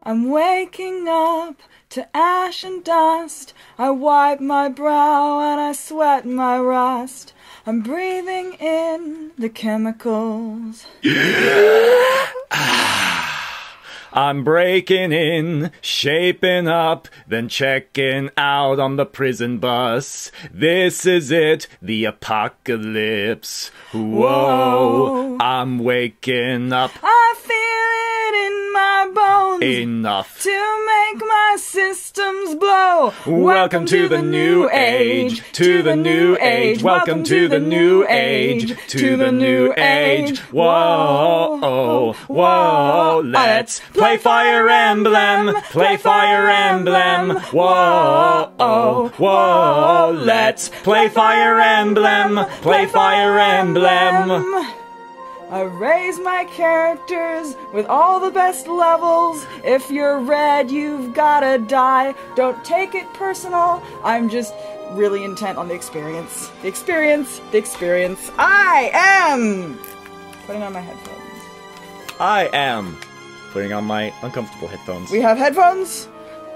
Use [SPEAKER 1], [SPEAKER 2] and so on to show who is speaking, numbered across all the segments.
[SPEAKER 1] I'm waking up to ash and dust. I wipe my brow and I sweat my rust. I'm breathing in the chemicals.
[SPEAKER 2] I'm breaking in, shaping up, then checking out on the prison bus. This is it, the apocalypse. Whoa, I'm waking up.
[SPEAKER 1] I feel it in my bones.
[SPEAKER 2] Enough
[SPEAKER 1] to make my systems blow.
[SPEAKER 2] Welcome to the new age, to the new age. Welcome to the new age, to the new age. Whoa, whoa, let's play Fire Emblem, play Fire Emblem. Whoa, whoa, let's play Fire Emblem, play Fire Emblem.
[SPEAKER 1] I raise my characters with all the best levels. If you're red, you've gotta die. Don't take it personal. I'm just really intent on the experience. The experience, the experience. I am putting on my headphones.
[SPEAKER 2] I am putting on my uncomfortable headphones.
[SPEAKER 1] We have headphones.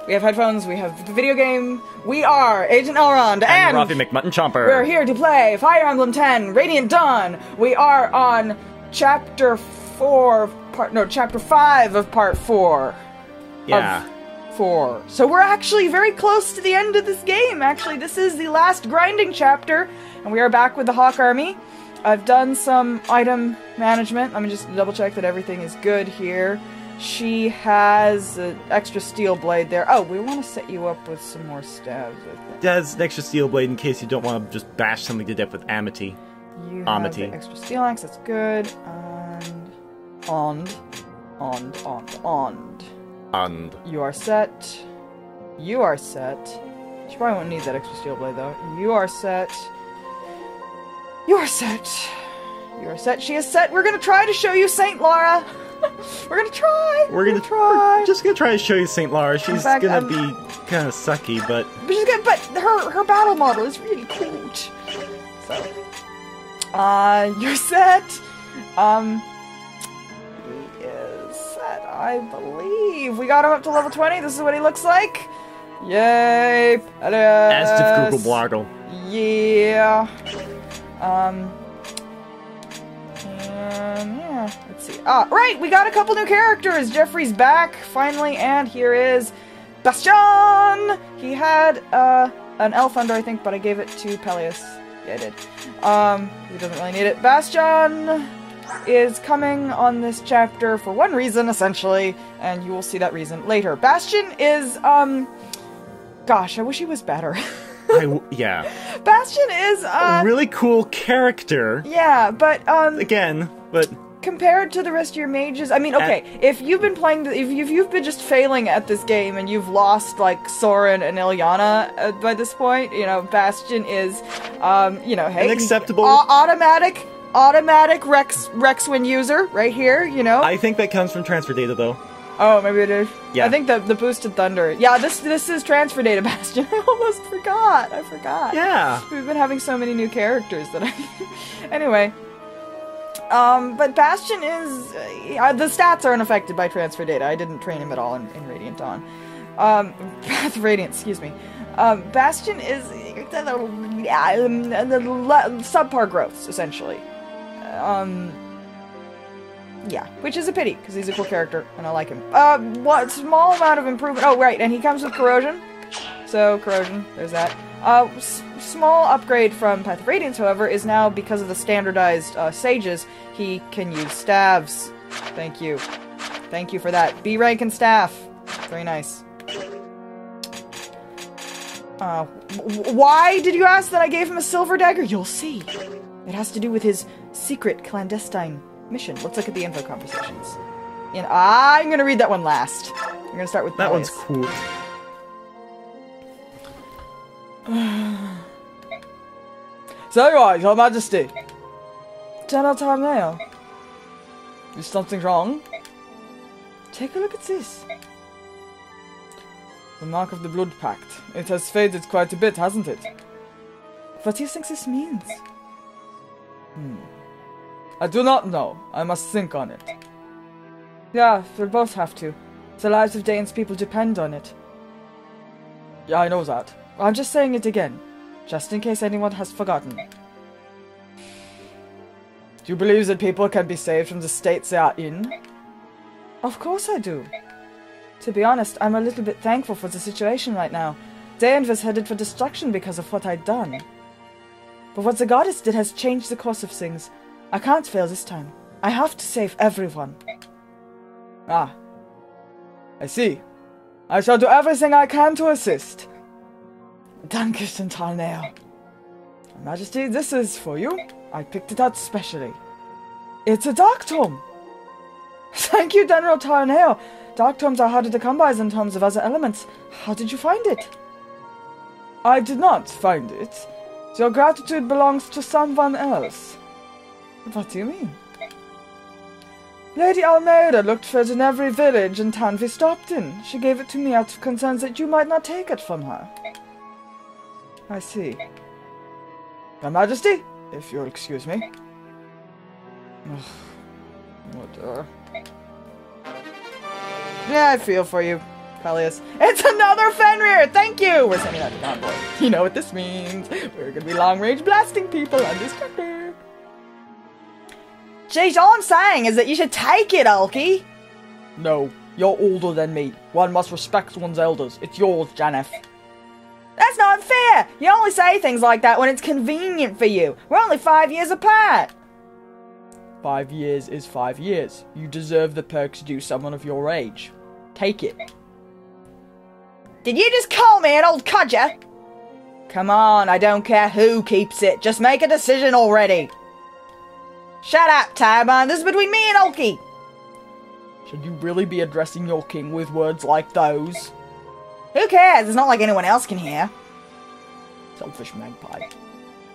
[SPEAKER 1] We have headphones. We have the video game. We are Agent Elrond and
[SPEAKER 2] Roffie McMuttonchomper.
[SPEAKER 1] We're here to play Fire Emblem 10 Radiant Dawn. We are on Chapter 5 of Part 4.
[SPEAKER 2] Yeah.
[SPEAKER 1] Of 4. So we're actually very close to the end of this game. Actually, this is the last grinding chapter, and we are back with the Hawk Army. I've done some item management. Let me just double check that everything is good here. She has an extra steel blade there. Oh, we want to set you up with some more stabs, I think.
[SPEAKER 2] Has an extra steel blade in case you don't want to just bash something to death with amity.
[SPEAKER 1] You have the extra steel axe, that's good. And you are set. You are set. She probably won't need that extra steel blade though. You are set. You are set. You are set. She is set. We're gonna try to show you Saint Laura. We're gonna try.
[SPEAKER 2] We're just gonna try to show you Saint Laura. She's gonna be kind of sucky, but
[SPEAKER 1] her battle model is really cute. So. You're set. He is set, I believe. We got him up to level 20. This is what he looks like. Yay.
[SPEAKER 2] As Google Blargle.
[SPEAKER 1] Yeah. And yeah, let's see. Right, we got a couple new characters. Jeffrey's back, finally, and here is Bastian! He had, an elf under, I think, but I gave it to Peleus. Yeah, I did. He doesn't really need it. Bastian is coming on this chapter for one reason, essentially, and you will see that reason later. Bastian is, gosh, I wish he was better.
[SPEAKER 2] Yeah.
[SPEAKER 1] Bastion is,
[SPEAKER 2] a really cool character.
[SPEAKER 1] Yeah, but,
[SPEAKER 2] again, but...
[SPEAKER 1] compared to the rest of your mages, I mean, okay, if you've been playing, if you've been just failing at this game and you've lost, like, Soren and Ilyana by this point, you know, Bastion is, you know, hey,
[SPEAKER 2] an acceptable...
[SPEAKER 1] automatic Rexwin user, right here, you know?
[SPEAKER 2] I think that comes from transfer data, though.
[SPEAKER 1] Oh, maybe it is.
[SPEAKER 2] Yeah.
[SPEAKER 1] I think the boosted thunder. Yeah, this is transfer data, Bastion. I almost forgot. I forgot.
[SPEAKER 2] Yeah.
[SPEAKER 1] We've been having so many new characters that I... Anyway. But Bastion is... the stats aren't affected by transfer data. I didn't train him at all in Radiant Dawn. Path of Radiance, excuse me. Bastion is... subpar growths, essentially. Yeah, which is a pity, because he's a cool character, and I like him. What small amount of improvement... Oh, right, and he comes with corrosion. So, corrosion, there's that. Small upgrade from Path of Radiance, however, is now, because of the standardized sages, he can use staves. Thank you. Thank you for that. B rank and staff. Very nice. Why did you ask that I gave him a silver dagger? You'll see. It has to do with his secret clandestine mission. Let's look at the info conversations. And I'm gonna read that one last. I'm gonna start with
[SPEAKER 2] that
[SPEAKER 1] Peleus.
[SPEAKER 2] One's cool.
[SPEAKER 1] So right, Your Majesty. General Tarneo. Is something wrong? Take a look at this. The mark of the Blood Pact. It has faded quite a bit, hasn't it? What do you think this means? I do not know. I must think on it. Yeah, we'll both have to. The lives of Dane's people depend on it. Yeah, I know that. I'm just saying it again, just in case anyone has forgotten. Do you believe that people can be saved from the state they are in? Of course I do. To be honest, I'm a little bit thankful for the situation right now. Dane was headed for destruction because of what I'd done. But what the goddess did has changed the course of things. I can't fail this time. I have to save everyone. Ah. I see. I shall do everything I can to assist. Dankeschön, Tarneo. Your Majesty, this is for you. I picked it out specially. It's a dark tome. Thank you, General Tarneo. Dark tomes are harder to come by than tomes of other elements. How did you find it? I did not find it. Your gratitude belongs to someone else. What do you mean? Lady Almeida looked for it in every village and town we stopped in. She gave it to me out of concerns that you might not take it from her. I see. Your Majesty, if you'll excuse me. What, Yeah, I feel for you, Peleus. It's another Fenrir! Thank you! We're sending that to Convoy. You know what this means. We're gonna be long-range blasting people on this chapter. Jeez, all I'm saying is that you should take it, Ulky. No, you're older than me. One must respect one's elders. It's yours, Janeth. That's not fair! You only say things like that when it's convenient for you. We're only 5 years apart. 5 years is 5 years. You deserve the perks due someone of your age. Take it. Did you just call me an old codger? Come on, I don't care who keeps it. Just make a decision already. Shut up, Tybon. This is between me and Ulky. Should you really be addressing your king with words like those? Who cares? It's not like anyone else can hear. Selfish magpie.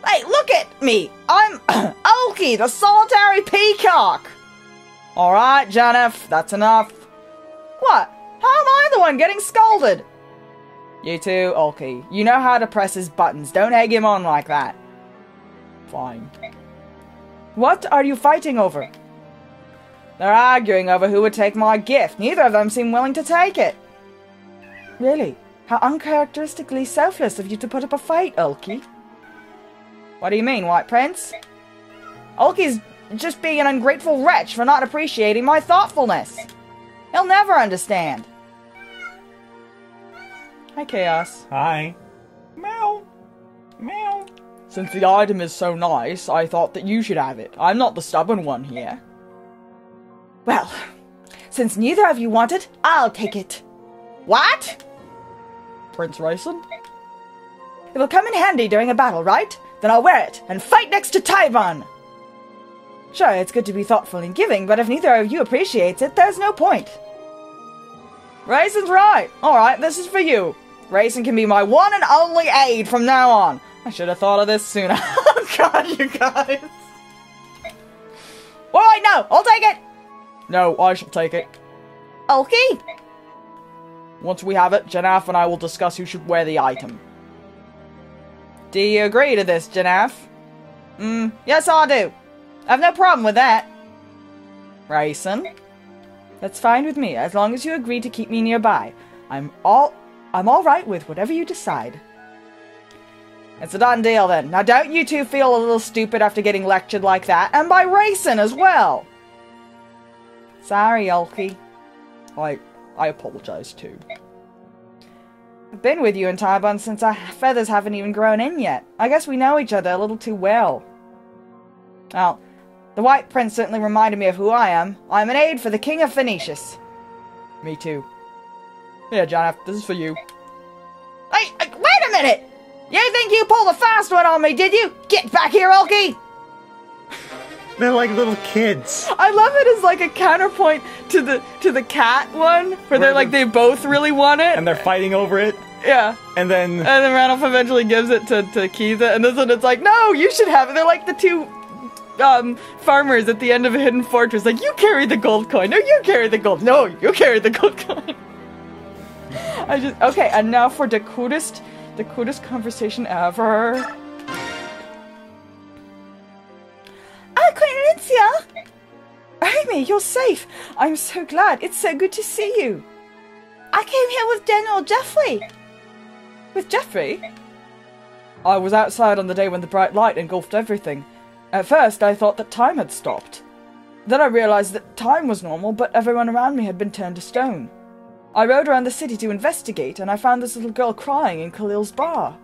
[SPEAKER 1] Hey, look at me! I'm Ulky, the solitary peacock! Alright, Janeth, that's enough. What? How am I the one getting scolded? You too, Ulky. You know how to press his buttons. Don't egg him on like that. Fine. What are you fighting over? They're arguing over who would take my gift. Neither of them seem willing to take it. Really? How uncharacteristically selfless of you to put up a fight, Ulky. What do you mean, White Prince? Ulky's just being an ungrateful wretch for not appreciating my thoughtfulness. He'll never understand. Hi, Chaos.
[SPEAKER 2] Hi. Meow. Meow.
[SPEAKER 1] Since the item is so nice, I thought that you should have it. I'm not the stubborn one here. Well, since neither of you want it, I'll take it. What? Prince Rayson? It will come in handy during a battle, right? Then I'll wear it and fight next to Tybon. Sure, it's good to be thoughtful and giving, but if neither of you appreciates it, there's no point. Rayson's right. Alright, this is for you. Rayson can be my one and only aide from now on. I should have thought of this sooner. Oh god, you guys. Alright, no, I'll take it. No, I shall take it. Okay. Once we have it, Janaf and I will discuss who should wear the item. Do you agree to this, Janaf? Yes I do. I've no problem with that. Rayson? That's fine with me, as long as you agree to keep me nearby. I'm all right with whatever you decide. It's a done deal then. Now don't you two feel a little stupid after getting lectured like that, and by Rayson as well. Sorry, Ulky. I apologize too. I've been with you and Tybon since our feathers haven't even grown in yet. I guess we know each other a little too well. Well, the White Prince certainly reminded me of who I am. I'm an aide for the King of Phoenicius. Me too. Here, Janaf, this is for you. Hey, wait a minute! You think you pulled a fast one on me, did you? Get back here, Ulky!
[SPEAKER 2] They're like little kids.
[SPEAKER 1] I love it as like a counterpoint to the cat one, where they're like they both really want it,
[SPEAKER 2] and they're fighting over it.
[SPEAKER 1] Yeah.
[SPEAKER 2] And then
[SPEAKER 1] Randolph eventually gives it to Kiza, and this one it's like, no, you should have it. They're like the two farmers at the end of a hidden fortress, like, you carry the gold coin. No, you carry the gold. No, you carry the gold coin. Okay, and now for the cutest conversation ever. Oh, Queen Elysia! Amy, you're safe! I'm so glad. It's so good to see you.
[SPEAKER 3] I came here with General Jeffrey.
[SPEAKER 1] With Jeffrey? I was outside on the day when the bright light engulfed everything. At first, I thought that time had stopped. Then I realized that time was normal, but everyone around me had been turned to stone. I rode around the city to investigate, and I found this little girl crying in Khalil's bar.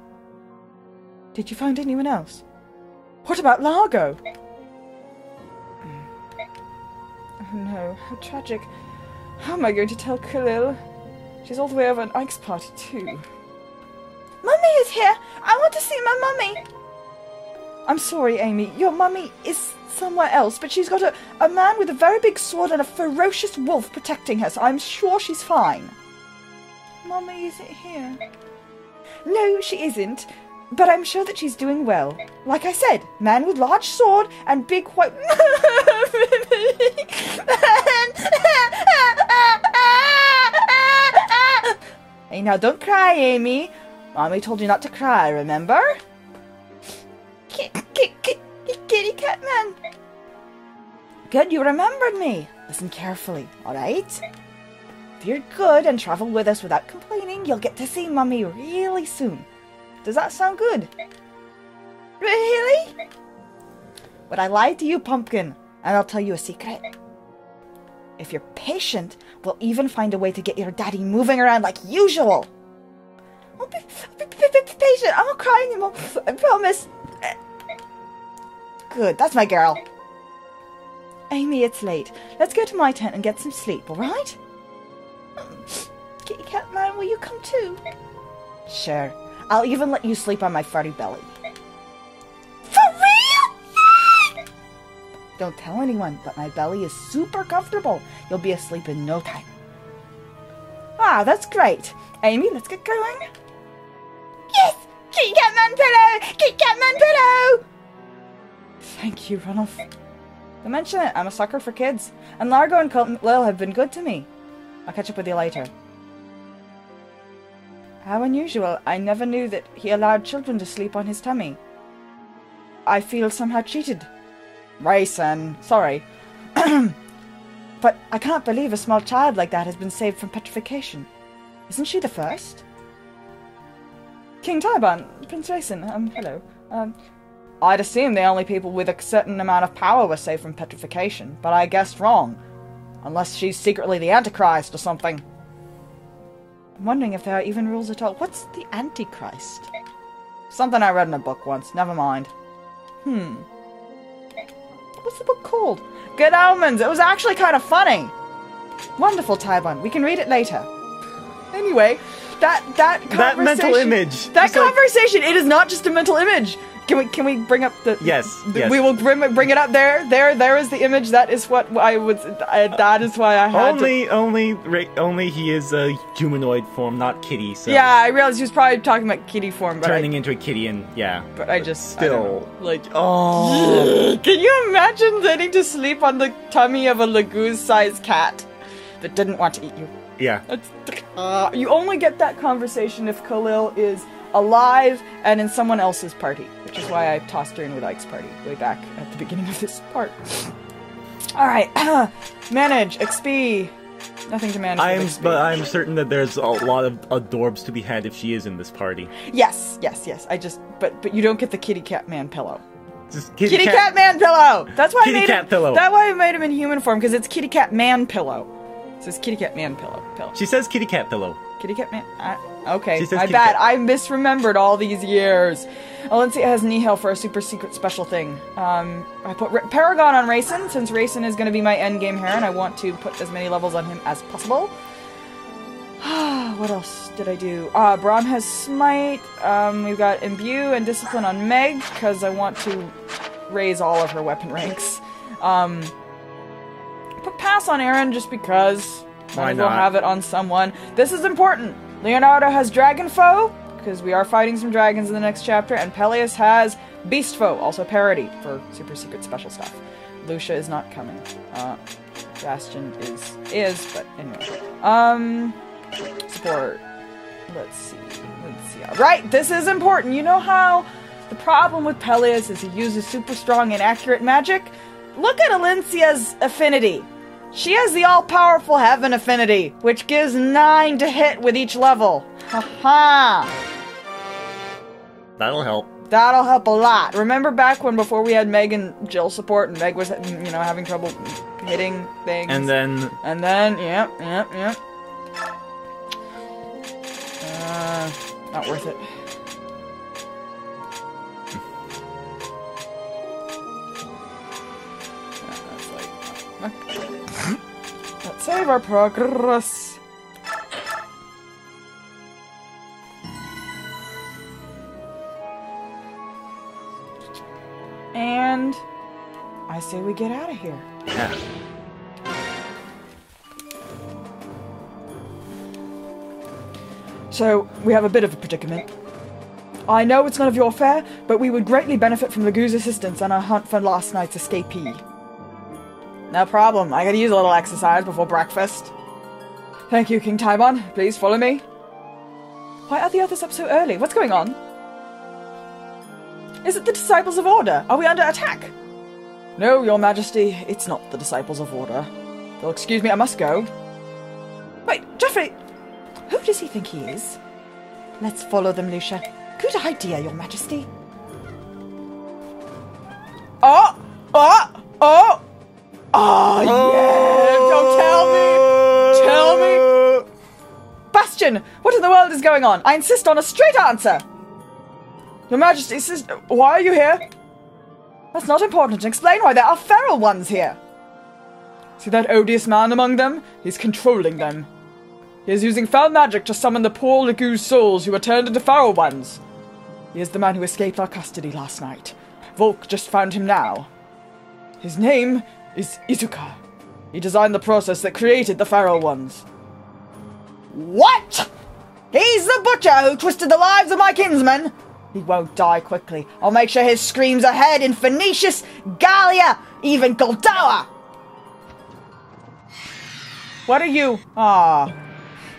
[SPEAKER 1] Did you find anyone else? What about Largo? Oh no, how tragic. How am I going to tell Khalil? She's all the way over at Ike's party too.
[SPEAKER 3] Mummy is here! I want to see my mummy!
[SPEAKER 1] I'm sorry, Amy. Your mummy is somewhere else, but she's got a man with a very big sword and a ferocious wolf protecting her, so I'm sure she's fine. Mummy isn't here. No, she isn't. But I'm sure that she's doing well. Like I said, man with large sword and big white... Hey, now don't cry, Amy. Mommy told you not to cry, remember?
[SPEAKER 3] Kitty cat man.
[SPEAKER 1] Good, you remembered me. Listen carefully, alright? If you're good and travel with us without complaining, you'll get to see Mummy really soon. Does that sound good?
[SPEAKER 3] Really?
[SPEAKER 1] But I lied to you, Pumpkin, and I'll tell you a secret. If you're patient, we'll even find a way to get your daddy moving around like usual.
[SPEAKER 3] I'll be patient. I won't cry anymore. I promise.
[SPEAKER 1] Good, that's my girl. Amy, it's late. Let's go to my tent and get some sleep, alright?
[SPEAKER 3] Kitty cat man, will you come too?
[SPEAKER 1] Sure. I'll even let you sleep on my furry belly.
[SPEAKER 3] For real?
[SPEAKER 1] Don't tell anyone, but my belly is super comfortable. You'll be asleep in no time. Ah, that's great. Amy, let's get going.
[SPEAKER 3] Yes! Kitty cat man pillow! Kitty cat man pillow!
[SPEAKER 1] Thank you, Ranulph. Don't mention it, I'm a sucker for kids. And Largo and Khalil have been good to me. I'll catch up with you later. How unusual. I never knew that he allowed children to sleep on his tummy. I feel somehow cheated. Raisin. Sorry. But I can't believe a small child like that has been saved from petrification. Isn't she the first? King Taiban, Prince Raisin, hello. I'd assume the only people with a certain amount of power were saved from petrification, but I guessed wrong. Unless she's secretly the Antichrist or something. I'm wondering if there are even rules at all. What's the Antichrist? Something I read in a book once. Never mind. What's the book called? Good Omens. It was actually kind of funny. Wonderful, Taiban. We can read it later. Anyway, that conversation...
[SPEAKER 2] That mental image.
[SPEAKER 1] That conversation, it is not just a mental image. Can we bring up the...
[SPEAKER 2] Yes.
[SPEAKER 1] We will bring it up there. There is the image. That is what I was... that is why I had
[SPEAKER 2] Only he is a humanoid form, not kitty, so...
[SPEAKER 1] Yeah, I realized he was probably talking about kitty form, but
[SPEAKER 2] turning into a kitty and... yeah.
[SPEAKER 1] But I just...
[SPEAKER 2] Still...
[SPEAKER 1] like... Oh... Can you imagine getting to sleep on the tummy of a laguz-sized cat that didn't want to eat you?
[SPEAKER 2] Yeah.
[SPEAKER 1] You only get that conversation if Khalil is alive and in someone else's party, which is why I tossed her in with Ike's party way back at the beginning of this part. Alright, manage, XP. Nothing to manage.
[SPEAKER 2] But I'm certain that there's a lot of adorbs to be had if she is in this party.
[SPEAKER 1] Yes. But you don't get the kitty cat man pillow.
[SPEAKER 2] Just
[SPEAKER 1] kitty cat man pillow! That's why
[SPEAKER 2] kitty cat pillow.
[SPEAKER 1] That's why I made him in human form, because it's kitty cat man pillow. So it's kitty cat man pillow.
[SPEAKER 2] She says kitty cat pillow.
[SPEAKER 1] Kitty cat man? Okay, my bad. I misremembered all these years. Valencia has Nihil for a super secret special thing. I put Paragon on Raisin, since Raisin is going to be my endgame Heron. I want to put as many levels on him as possible. What else did I do? Braum has Smite. We've got Imbue and Discipline on Meg, because I want to raise all of her weapon ranks. Put Pass on Aaron just because.
[SPEAKER 2] Why
[SPEAKER 1] not? We'll have it on someone. This is important. Leonardo has Dragon Foe, because we are fighting some dragons in the next chapter, and Peleus has Beast Foe, also parody for super secret special stuff. Lucia is not coming. Bastian is, but anyway. Support. Let's see. Right, this is important. You know how the problem with Peleus is he uses super strong and accurate magic? Look at Alencia's affinity. She has the all-powerful Heaven Affinity, which gives 9 to hit with each level. Haha!
[SPEAKER 2] That'll help.
[SPEAKER 1] That'll help a lot. Remember back when before we had Meg and Jill support and Meg was, you know, having trouble hitting things?
[SPEAKER 2] And then,
[SPEAKER 1] yep. Not worth it. Let's save our progress. And I say we get out of here.
[SPEAKER 2] yeah.
[SPEAKER 1] So, we have a bit of a predicament. I know it's none of your affair, but we would greatly benefit from Laguz's assistance on our hunt for last night's escapee. No problem. I could use a little exercise before breakfast. Thank you, King Tybon. Please follow me. Why are the others up so early? What's going on? Is it the Disciples of Order? Are we under attack? No, Your Majesty. It's not the Disciples of Order. You'll excuse me, I must go. Wait, Geoffrey! Who does he think he is? Let's follow them, Lucia. Good idea, Your Majesty. Oh! Yeah! Don't tell me! Bastian! What in the world is going on? I insist on a straight answer! Your Majesty, why are you here? That's not important. Explain why there are feral ones here. See that odious man among them? He's controlling them. He is using foul magic to summon the poor laguz souls who were turned into feral ones. He is the man who escaped our custody last night. Volk just found him now. His name is Izuka. He designed the process that created the feral ones. What? He's the butcher who twisted the lives of my kinsmen? He won't die quickly. I'll make sure his screams are heard in Phoenicius, Gallia, even Goldoa. What are you?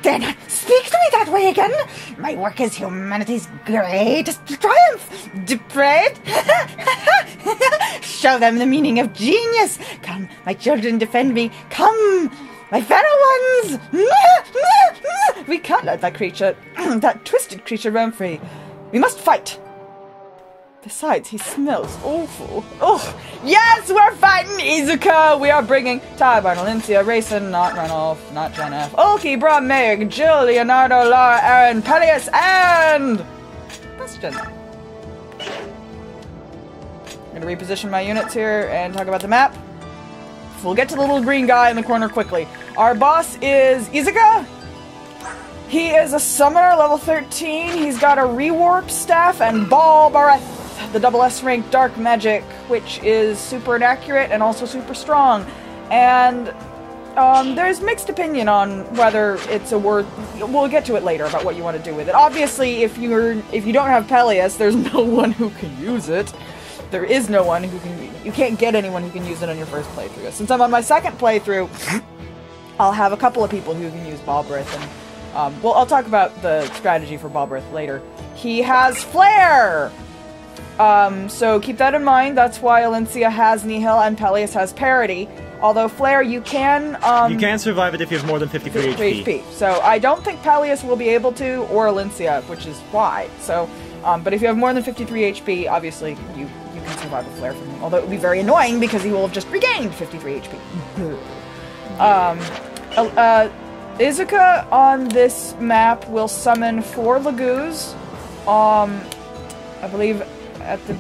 [SPEAKER 3] Then speak to me that way again. My work is humanity's greatest triumph. Depraved? Show them the meaning of genius. Come, my children, defend me. Come, my feral ones.
[SPEAKER 1] We can't let that creature, that twisted creature roam free. We must fight. Besides, he smells awful. Ugh. Yes, we're fighting Izuka. We are bringing Tybon, Valencia, Rayson, not Ranulph, not Jen F. Ulki, Bra, Meg, Jill, Leonardo, Lara, Aaron, Peleus, and Bastian. I'm gonna reposition my units here and talk about the map. We'll get to the little green guy in the corner quickly. Our boss is Izuka. He is a summoner, level 13. He's got a rewarp staff and ball barreth, the double S rank dark magic, which is super inaccurate and also super strong. And there's mixed opinion on whether it's a worth. We'll get to it later about what you want to do with it. Obviously, if you don't have Peleus, there's no one who can use it. There is no one who can. You can't get anyone who can use it on your first playthrough. Since I'm on my second playthrough, I'll have a couple of people who can use Balbrith and. Well, I'll talk about the strategy for Balbrith later. He has Flare! So keep that in mind. That's why Alencia has Nihil and Peleus has Parity. Although Flare, you can...
[SPEAKER 2] you can survive it if you have more than 53 HP.
[SPEAKER 1] So I don't think Peleus will be able to, or Alencia, which is why. So, but if you have more than 53 HP, obviously you can survive a Flare from him. Although it would be very annoying because he will have just regained 53 HP. Izuka on this map will summon 4 laguz, I believe at the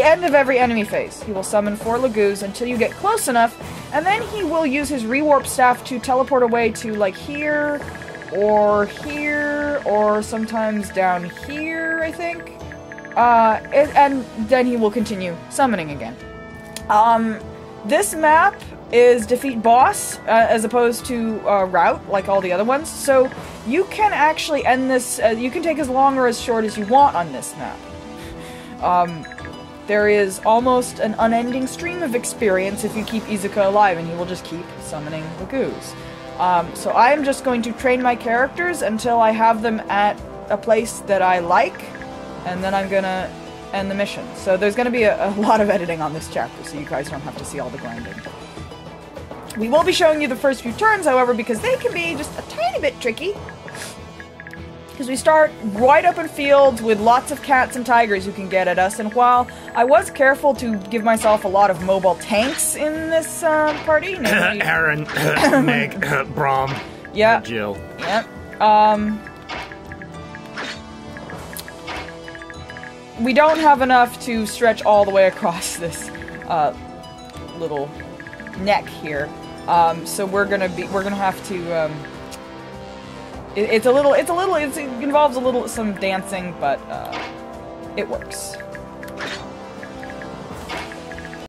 [SPEAKER 1] end of every enemy phase. He will summon 4 laguz until you get close enough, and then he will use his rewarp staff to teleport away to, like, here, or sometimes down here, I think. And then he will continue summoning again. This map is defeat boss, as opposed to route, like all the other ones. So you can actually end this, you can take as long or as short as you want on this map. There is almost an unending stream of experience if you keep Izuka alive, and he will just keep summoning laguz. So I am just going to train my characters until I have them at a place that I like, and then I'm gonna and the mission. So there's going to be a lot of editing on this chapter, so you guys don't have to see all the grinding. We will be showing you the first few turns, however, because they can be just a tiny bit tricky. Because we start wide open fields with lots of cats and tigers who can get at us, and while I was careful to give myself a lot of mobile tanks in this party...
[SPEAKER 2] Aaron, Meg, Brom,
[SPEAKER 1] yeah,
[SPEAKER 2] Jill.
[SPEAKER 1] Yep. We don't have enough to stretch all the way across this little neck here, so we're gonna have to. It involves some dancing, but it works.